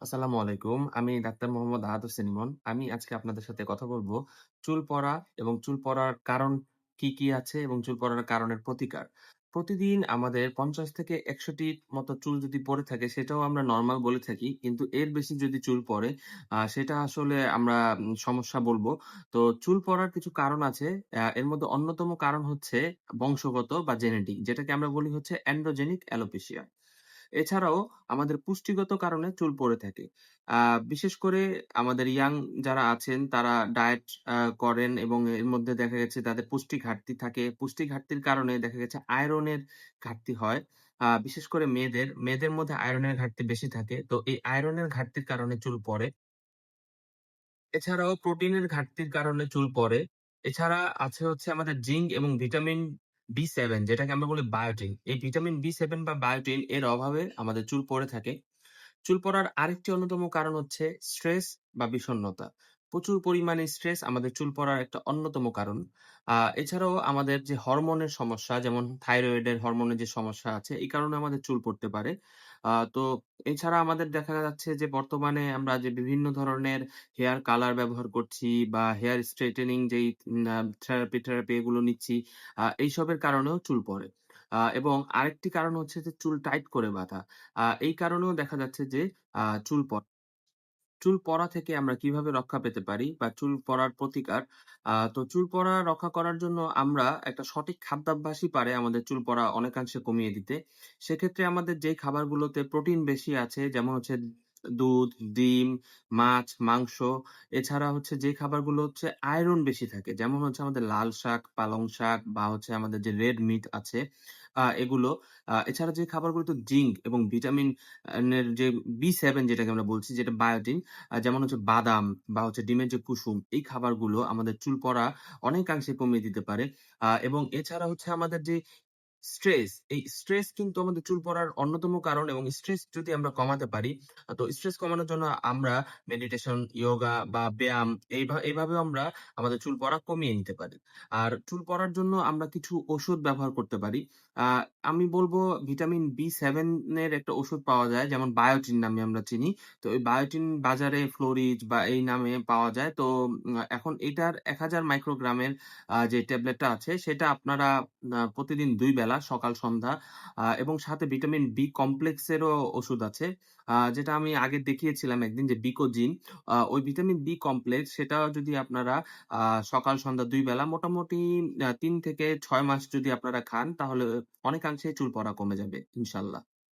আসসালামু আলাইকুম। আমি ডাক্তার মোহাম্মদ আহাদ হোসেন ইমন। আমি আজকে আপনাদের সাথে কথা বলব চুল পড়া এবং চুল পড়ার কারণ কি আছে এবং চুল পড়ার কারণের প্রতিকার। প্রতিদিন আমাদের ৫০ থেকে ১০০ টির মতো চুল যদি পড়ে থাকে সেটাও আমরা নরমাল বলে থাকি। কিন্তু এর বেশি যদি চুল পড়ে সেটা আসলে আমরা সমস্যা বলব। তো চুল পড়ার কিছু কারণ আছে। এর মধ্যে অন্যতম কারণ হচ্ছে বংশগত বা জেনেটিক যেটাকে আমরা বলি হচ্ছে অ্যান্ড্রোজেনিক অ্যালোপেশিয়া। এছাড়াও আমাদের পুষ্টিগত কারণে চুল পড়ে থাকে। আ বিশেষ করে আমাদের ইয়াং যারা আছেন তারা ডায়েট করেন এবং এর মধ্যে দেখা গেছে তাদের পুষ্টি ঘাটতি থাকে। পুষ্টি ঘাটতির কারণে দেখা গেছে আয়রনের ঘাটতি হয়। বিশেষ করে মেয়েদের মধ্যে আয়রনের ঘাটতি বেশি থাকে। তো এই আয়রনের ঘাটতির কারণে চুল পড়ে। এছাড়াও প্রোটিনের ঘাটতির কারণে চুল পড়ে। এছাড়া আছে হচ্ছে আমাদের জিঙ্ক এবং ভিটামিন B7 যেটাকে আমরা বলি বায়োটিন। এই ভিটামিন B7 বা বায়োটিন এর অভাবে আমাদের চুল পড়ে থাকে। চুল পড়ার আরেকটি অন্যতম কারণ হচ্ছে স্ট্রেস বা বিষণ্ণতা। প্রচুর পরিমাণে স্ট্রেস আমাদের চুল পড়ার একটা অন্যতম কারণ। এছাড়াও আমাদের যে হরমোনের সমস্যা যেমন থাইরয়েডের হরমোনের যে সমস্যা আছে এই কারণে আমাদের চুল পড়তে পারে। তো এছাড়া আমাদের দেখা যাচ্ছে যে বর্তমানে আমরা যে বিভিন্ন ধরনের হেয়ার কালার ব্যবহার করছি বা হেয়ার স্ট্রেইটেনিং যেই থেরাপি এগুলো নিচ্ছি, এইসবের কারণেও চুল পড়ে। এবং আরেকটি কারণ হচ্ছে যে চুল টাইট করে বাঁধা। এই কারণেও দেখা যাচ্ছে যে চুল পড়ে। চুল পড়া থেকে আমরা কিভাবে রক্ষা পেতে পারি বা চুল পড়ার প্রতিকার? তো চুল পড়া রক্ষা করার জন্য আমরা একটা সঠিক খাদ্যাভ্যাসই পারে আমাদের চুল পড়া অনেকাংশে কমিয়ে দিতে। সেক্ষেত্রে আমাদের যেই খাবারগুলোতে প্রোটিন বেশি আছে যেমন হচ্ছে দুধ, ডিম, মাছ, মাংস এছাড়া হচ্ছে যে খাবারগুলো হচ্ছে আয়রন বেশি থাকে যেমন হচ্ছে আমাদের লাল শাক, পালং শাক বা হচ্ছে আমাদের যে রেড মিট আছে এগুলো। এছাড়া যে খাবারগুলোতে জিঙ্ক এবং ভিটামিন এর যে B7 যেটাকে আমরা বলছি যেটা বায়োটিন যেমন হচ্ছে বাদাম বা হচ্ছে ডিমের যে কুসুম এই খাবারগুলো আমাদের চুল পড়া অনেকাংশে কমিয়ে দিতে পারে। এবং এছাড়া হচ্ছে আমাদের যে এই স্ট্রেস কিন্তু আমাদের চুল পড়ার অন্যতম কারণ এবং স্ট্রেস যদি আমরা কমাতে পারি, তো স্ট্রেস কমানোর জন্য আমরা মেডিটেশন, ইয়োগা বা ব্যায়াম এইভাবেও আমরা আমাদের চুল পড়া কমিয়ে নিতে পারি। আর চুল পড়ার জন্য আমরা কিছু ওষুধ ব্যবহার করতে পারি। আ আমি বলব ভিটামিন B7 এর একটা ওষুধ পাওয়া যায় যেমন বায়োটিন নামে আমরা চিনি। তো এই বায়োটিন বাজারে ফ্লোরিজ বা এই নামে পাওয়া যায়। তো এখন এটার ১,০০০ মাইক্রোগ্রামের যে ট্যাবলেটটা আছে সেটা আপনারা প্রতিদিন ২ বেলা সকাল সন্ধ্যা এবং সাথে ভিটামিন বি কমপ্লেক্স এরও ওষুধ আছে। যেটা আমি আগে দেখিয়েছিলাম একদিন যে বিকোজিন। ওই ভিটামিন বি কমপ্লেক্স সেটা যদি আপনারা আ সকাল সন্ধ্যা ২ বেলা মোটামুটি ৩ থেকে ৬ মাস যদি আপনারা খান তাহলে অনেকাংশেই চুল পড়া কমে যাবে ইনশাআল্লাহ।